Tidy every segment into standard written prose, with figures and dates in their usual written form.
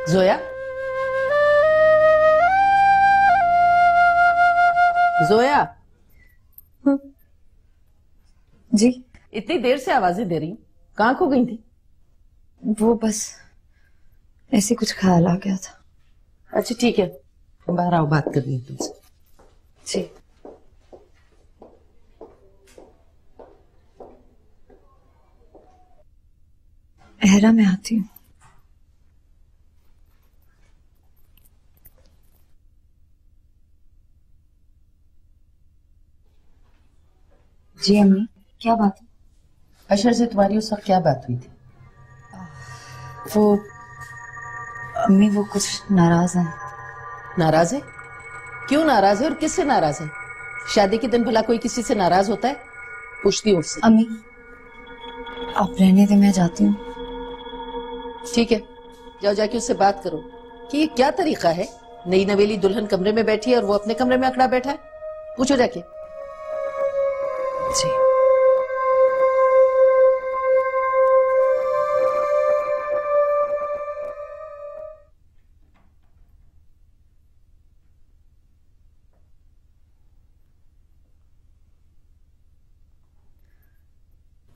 जोया, जोया। जी। इतनी देर से आवाजें दे रही हूँ, कहाँ खो गई थी? वो बस ऐसे कुछ ख्याल आ गया था। अच्छा ठीक है, बाहर आओ, बात करनी है तुमसे। जी। अहरा, मैं आती हूँ। जी अम्मी, क्या बात है? अशर से तुम्हारी उस वक्त क्या बात हुई थी? वो अम्मी वो कुछ नाराज हैं। नाराज है? क्यों नाराज है और किससे नाराज है? शादी के दिन भला कोई किसी से नाराज होता है? पूछती हूँ उससे। अम्मी आप रहने दे, मैं जाती हूँ। ठीक है, जाओ जाके उससे बात करो कि ये क्या तरीका है, नई नवेली दुल्हन कमरे में बैठी है और वो अपने कमरे में अकड़ा बैठा है। पूछो जाके। जी।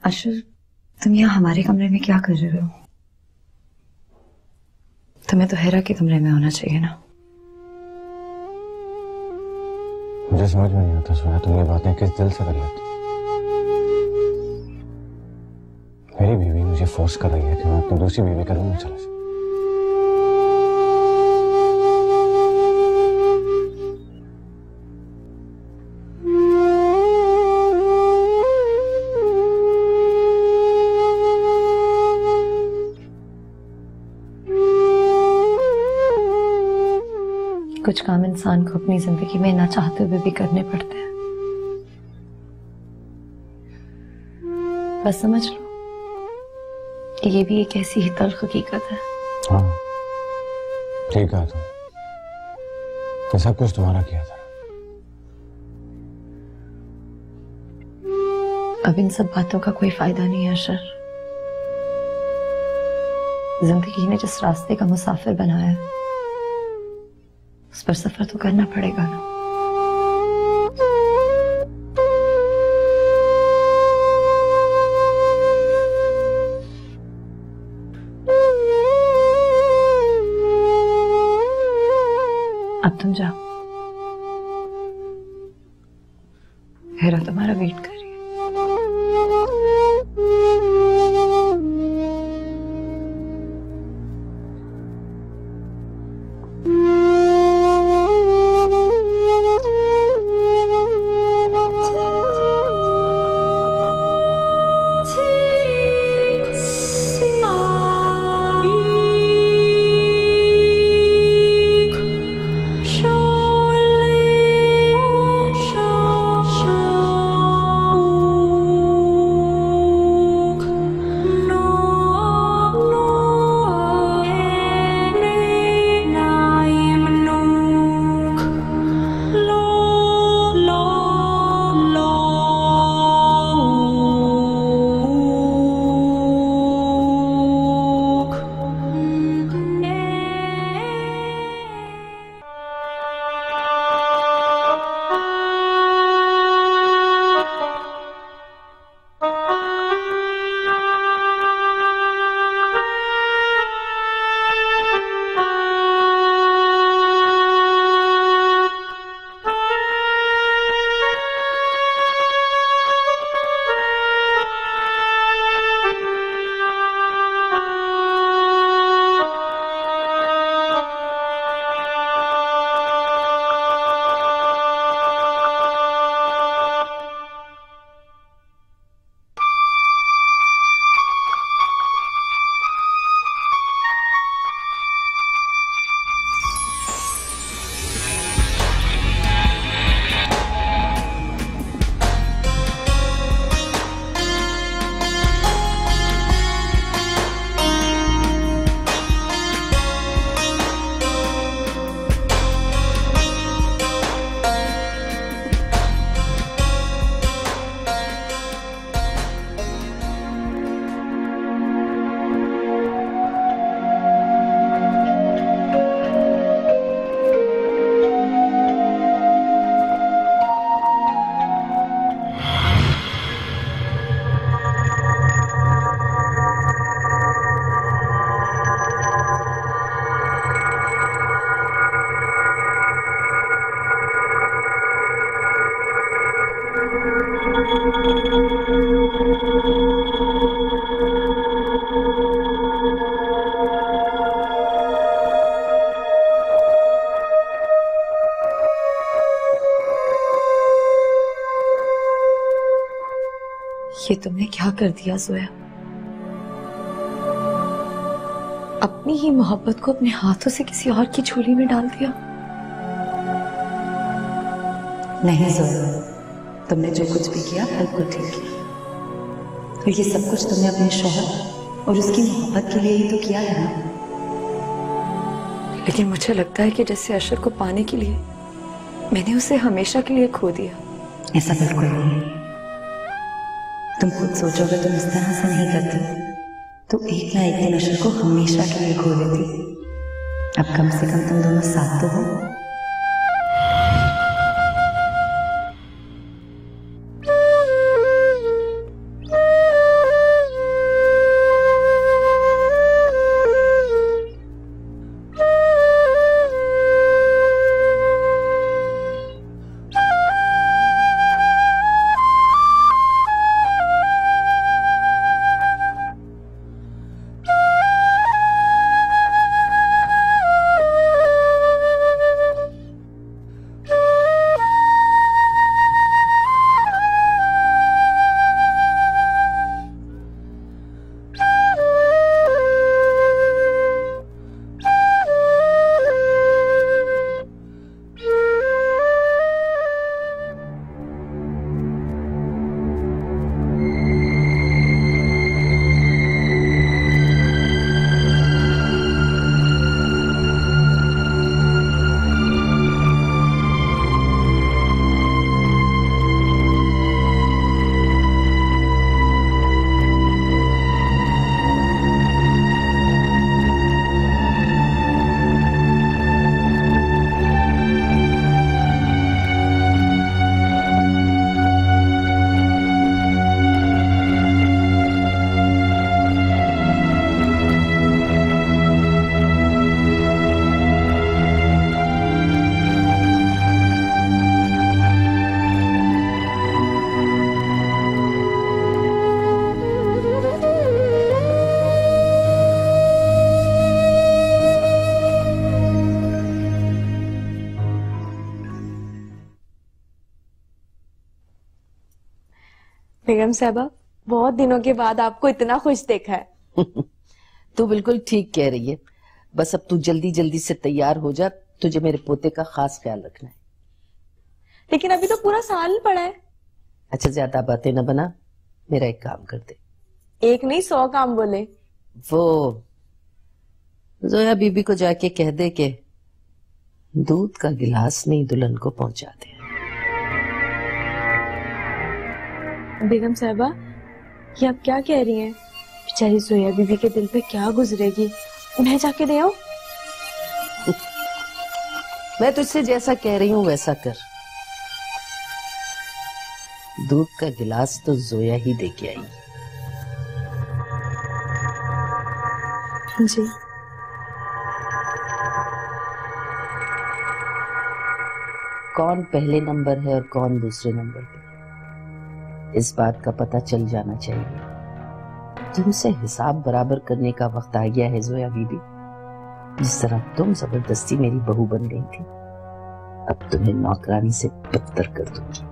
अशर, तुम यहाँ हमारे कमरे में क्या कर रहे हो? तुम्हें तो हेरा के कमरे में होना चाहिए ना। मुझे समझ में नहीं आता सोया, तुम ये बातें किस दिल से कर लेती? मेरी बीवी मुझे फोर्स कर रही है कि मैं अपनी दूसरी बीवी के रूम में चला जाऊं। कुछ काम इंसान को अपनी जिंदगी में ना चाहते हुए भी करने पड़ते हैं। बस समझ लो कि ये भी एक ऐसी ही तल्ख हकीकत है। हाँ ठीक है, तुम ये सब कुछ तुम्हारा किया था। अब इन सब बातों का कोई फायदा नहीं है अशर। जिंदगी ने जिस रास्ते का मुसाफिर बनाया है उस पर सफर तो करना पड़ेगा ना। अब तुम जाओ, हेरा तुम्हारा वेट कर रही है। ये तुमने क्या कर दिया जोया? अपनी ही मोहब्बत को अपने हाथों से किसी और की झोली में डाल दिया। नहीं जोया, तुमने जो कुछ भी किया बिल्कुल ठीक किया। और ये सब कुछ तुमने अपने शौहर और उसकी मोहब्बत के लिए ही तो किया है ना। लेकिन मुझे लगता है कि जैसे अशर को पाने के लिए मैंने उसे हमेशा के लिए खो दिया। ऐसा बिल्कुल नहीं है। तुम खुद सोचोगे तुम इस तरह से नहीं करती तो एक ना एक दिन अशर को हमेशा के लिए खो देती। अब कम से कम तुम दोनों साथ तो हो। बेगम साहबा, बहुत दिनों के बाद आपको इतना खुश देखा है। तू बिल्कुल ठीक कह रही है। बस अब तू जल्दी जल्दी से तैयार हो जा, तुझे मेरे पोते का खास ख्याल रखना है। लेकिन अभी तो पूरा साल पड़ा है। अच्छा, ज्यादा बातें न बना, मेरा एक काम कर दे। एक नहीं 100 काम बोले। वो जोया बीबी को जाके कह दे के दूध का गिलास नहीं दुल्हन को पहुंचा दे। बेगम साहबा, ये आप क्या कह रही हैं? बेचारी जोया बीबी के दिल पे क्या गुजरेगी? मैं जाके दे आऊं? मैं तुझसे जैसा कह रही हूं वैसा कर। दूध का गिलास तो जोया ही दे के आई। जी। कौन पहले नंबर है और कौन दूसरे नंबर पे, इस बात का पता चल जाना चाहिए। तुमसे हिसाब बराबर करने का वक्त आ गया है जोया बीबी। जिस तरह तुम जबरदस्ती मेरी बहू बन गई थी, अब तुम्हें नौकरानी से बदतर कर दूंगी।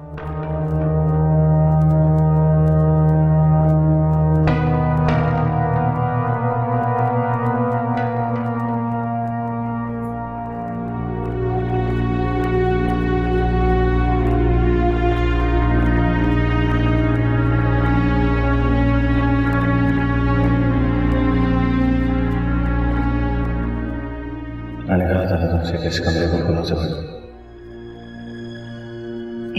मैंने कहा था तुमसे इस कमरे को खुला से भर।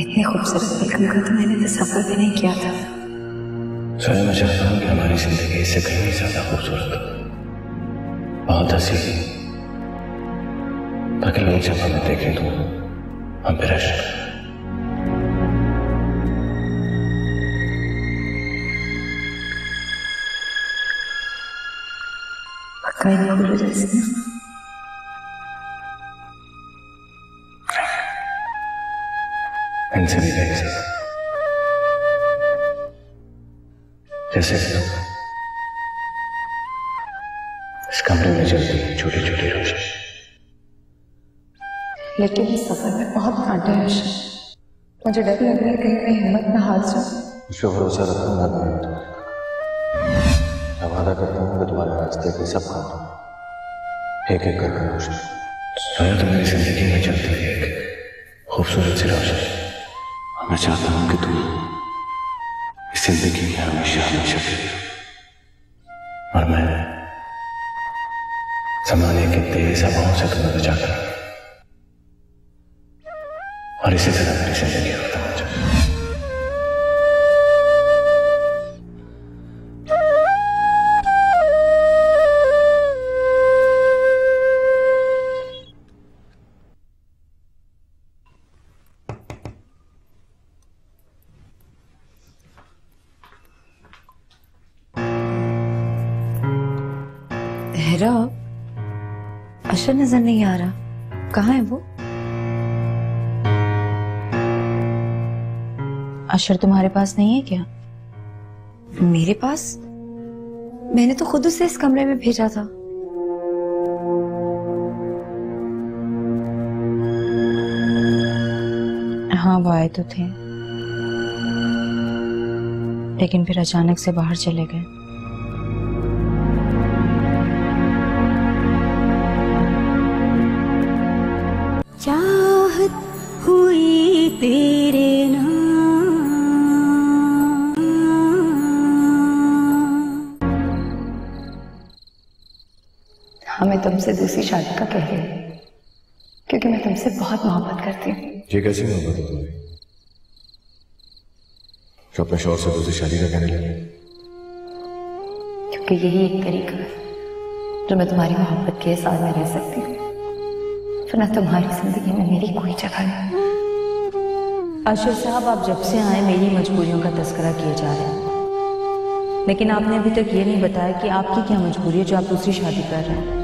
इतने खूबसूरत पलकम का तो मैंने तस्वीर भी नहीं किया था। सोया, मैं चाहता हूँ कि हमारी जिंदगी इससे कहीं ज्यादा खूबसूरत हो, बहुत हंसी, ताकि लोग जब हमें देखें तो हम पे रश इनसे भी कहीं से जैसे इस कमरे में जलती है छोटी छोटी रोशनी। लेकिन इस सफर में बहुत कांटे हैं। मुझे डर लग रहा है कहीं मैं हिम्मत ना हार जाऊं। मुझ पर भरोसा रखता हूँ, मैं वादा करता हूँ कि तुम्हारे रास्ते के सब काम एक एक करके रोशन। सोया तो मेरी जिंदगी में चलती है एक खूबसूरत सी रोशन। मैं चाहता हूँ कि तुम इस जिंदगी में हमेशा हमेशा के लिए, और मैं जमाने की तेज हवाओं से तुम्हें बचा कर, और इसी तरह मेरी जिंदगी खत्म हो जाए। हेरा, अशर नजर नहीं आ रहा, कहाँ है वो? अशर तुम्हारे पास नहीं है क्या? मेरे पास? मैंने तो खुद उसे इस कमरे में भेजा था। हाँ, वो आए तो थे, लेकिन फिर अचानक से बाहर चले गए। चाहत हुई तेरे नाम, हाँ मैं तुमसे दूसरी शादी का कह रही हूँ, क्योंकि मैं तुमसे बहुत मोहब्बत करती हूँ। ये कैसी मोहब्बत है तुम्हारी जो अपने शौहर से दूसरी शादी का कहने लगे? क्योंकि यही एक तरीका है जो मैं तुम्हारी मोहब्बत के साथ में रह सकती हूँ, वरना तुम्हारी जिंदगी में मेरी कोई जगह नहीं। अशर साहब, आप जब से आए मेरी मजबूरियों का तस्करा किए जा रहे हैं, लेकिन आपने अभी तक ये नहीं बताया कि आपकी क्या मजबूरी है जो आप दूसरी शादी कर रहे हैं।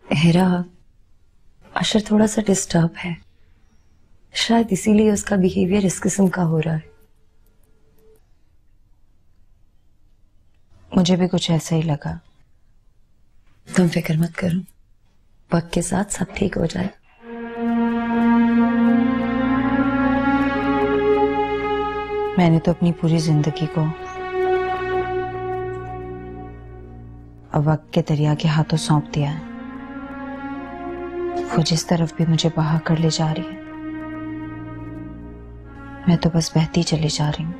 हेरा, अशर थोड़ा सा डिस्टर्ब है, शायद इसीलिए उसका बिहेवियर इस किस्म का हो रहा है। मुझे भी कुछ ऐसा ही लगा। तुम फिक्र मत करो, वक्त के साथ सब ठीक हो जाए। मैंने तो अपनी पूरी जिंदगी को अब वक्त के दरिया के हाथों सौंप दिया है। वो जिस तरफ भी मुझे बहा कर ले जा रही है, मैं तो बस बहती चली जा रही हूँ।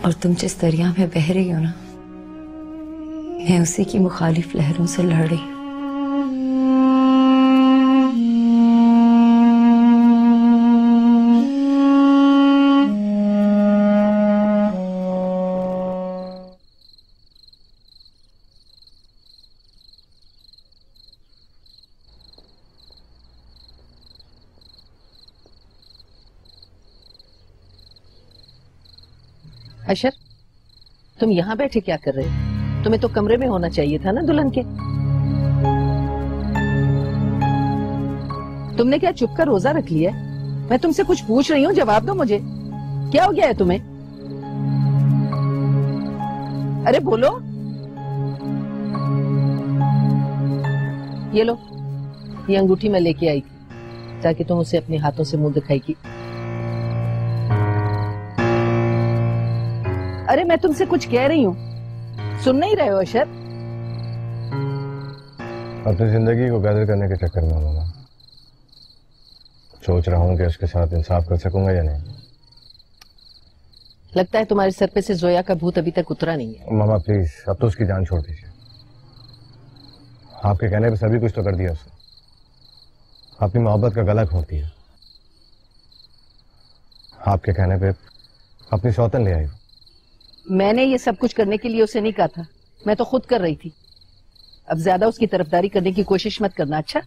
और तुम जिस दरिया में बह रही हो ना, मैं उसी की मुखालिफ लहरों से लड़ रही हूँ। अशर, तुम यहाँ बैठे क्या कर रहे हो? तुम्हें तो कमरे में होना चाहिए था ना दुल्हन के। तुमने क्या चुप कर रोजा रख लिया? मैं तुमसे कुछ पूछ रही हूँ, जवाब दो मुझे। क्या हो गया है तुम्हें? अरे बोलो। ये लो, ये अंगूठी मैं लेके आई थी ताकि तुम उसे अपने हाथों से मुंह दिखाएगी। अरे मैं तुमसे कुछ कह रही हूँ, सुन नहीं रहे हो अशर? अपनी जिंदगी को बेहतर करने के चक्कर में मामा सोच रहा हूँ कि उसके साथ इंसाफ कर सकूंगा या नहीं। लगता है तुम्हारे सर पे से जोया का भूत अभी तक उतरा नहीं है। मामा प्लीज, अब तो उसकी जान छोड़ दीजिए। आपके कहने पे सभी कुछ तो कर दिया उसने, अपनी मोहब्बत का गला घोंट दिया। आपके कहने पे अपनी सौतन ले आई। मैंने ये सब कुछ करने के लिए उसे नहीं कहा था, मैं तो खुद कर रही थी। अब ज्यादा उसकी तरफदारी करने की कोशिश मत करना, अच्छा?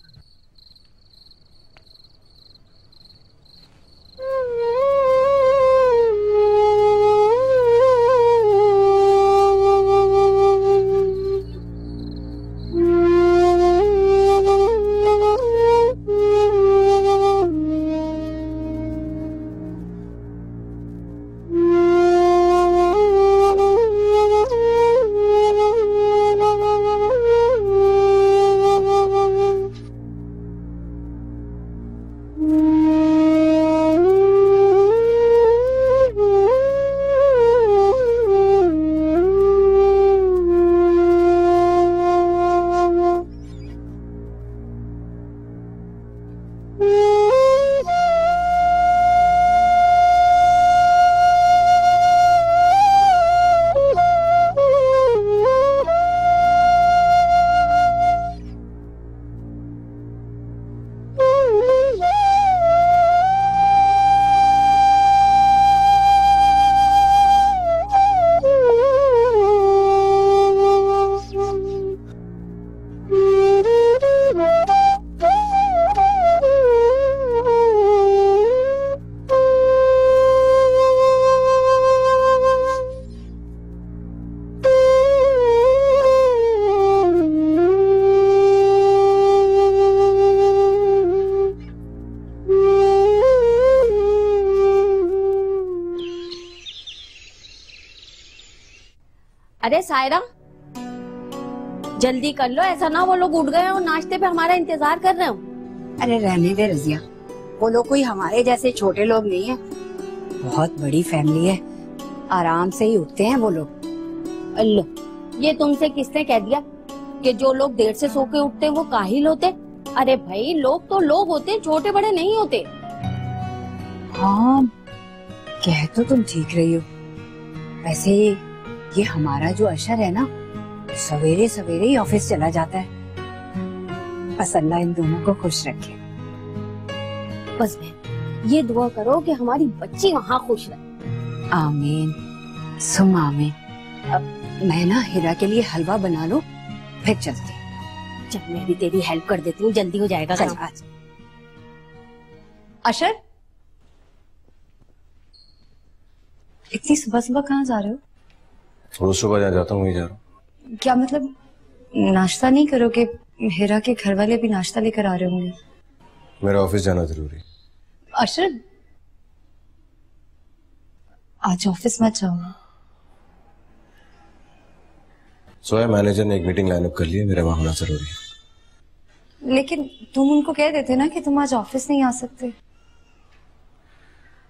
अरे सायरा, जल्दी कर लो, ऐसा ना वो लोग उठ गए और नाश्ते पे हमारा इंतजार कर रहे हो। अरे रहने दे रजिया, वो लोग कोई हमारे जैसे छोटे लोग नहीं है, बहुत बड़ी फैमिली है, आराम से ही उठते हैं वो लोग। अल्लो, ये तुमसे किसने कह दिया कि जो लोग देर से सो के उठते वो काहिल होते? अरे भाई, लोग तो लोग होते, छोटे बड़े नहीं होते। हाँ, कह तो तुम ठीक रही हो। वैसे ये हमारा जो अशर है ना, सवेरे सवेरे ही ऑफिस चला जाता है। बस अल्लाह इन दोनों को खुश रखे। बस ये दुआ करो कि हमारी बच्ची वहाँ खुश रहे। आमीन सुम आमीन। अब मैं ना हिरा के लिए हलवा बना लूं, फिर चलते। चल, मैं भी तेरी हेल्प कर देती हूँ, जल्दी हो जाएगा काम। आज अशर, इतनी सुबह सुबह कहाँ जा रहे हो? रोज सुबह जहाँ जाता हूँ वहीं जा रहा हूँ। क्या मतलब नाश्ता नहीं करोगे? हिरा के घर वाले भी नाश्ता लेकर आ रहे होंगे। मेरा ऑफिस जाना जरूरी है। अशर, आज ऑफिस मत जाओ। सोया, मैनेजर ने एक मीटिंग लाइनअप कर ली है, मेरा वहां होना जरूरी है। लेकिन तुम उनको कह देते ना कि तुम आज ऑफिस नहीं आ सकते।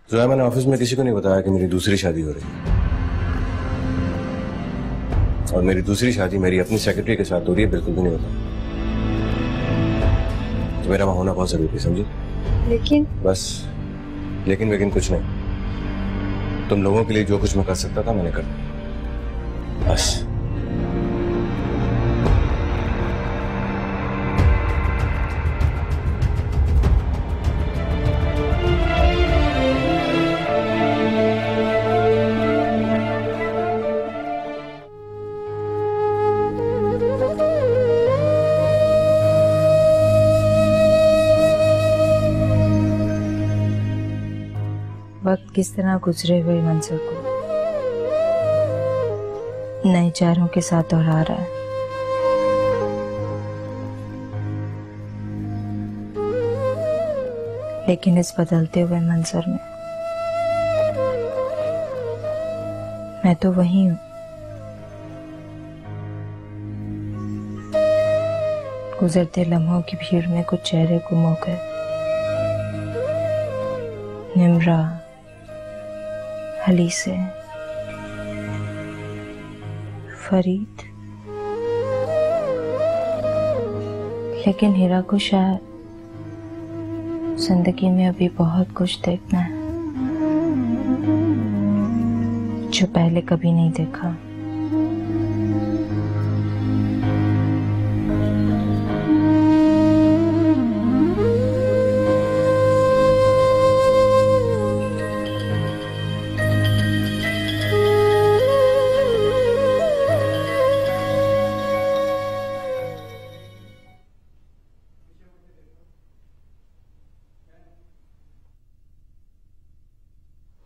सोया, मैंने ऑफिस में किसी को नहीं बताया कि मेरी दूसरी शादी हो रही है, और मेरी दूसरी शादी मेरी अपनी सेक्रेटरी के साथ हो रही है, बिल्कुल भी नहीं बताया। तो मेरा वहां होना बहुत जरूरी है, समझी? लेकिन बस लेकिन कुछ नहीं। तुम लोगों के लिए जो कुछ मैं कर सकता था मैंने कर दिया, बस। वक्त किस तरह गुजरे हुए मंजर को नए चेहरों के साथ दोहरा रहा है। लेकिन इस बदलते हुए मंजर में मैं तो वही हूं। गुजरते लम्हों की भीड़ में कुछ चेहरे गुम हो गए। निम्रा, हली से, फरीद, लेकिन हिरा को शायद जिंदगी में अभी बहुत कुछ देखना है जो पहले कभी नहीं देखा।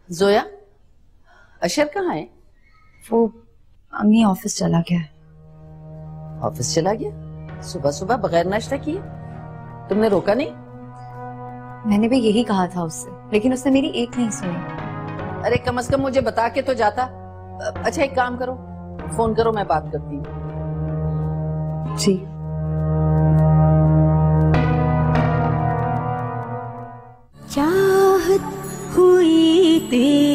जोया, अशर कहाँ है? वो अम्मी ऑफिस चला गया है। ऑफिस चला गया? सुबह सुबह बगैर नाश्ता किए? तुमने रोका नहीं? मैंने भी यही कहा था उससे, लेकिन उसने मेरी एक नहीं सुनी। अरे कम से कम मुझे बता के तो जाता। अच्छा एक काम करो, फोन करो, मैं बात करती हूँ। जी। चाहत हुई तेरी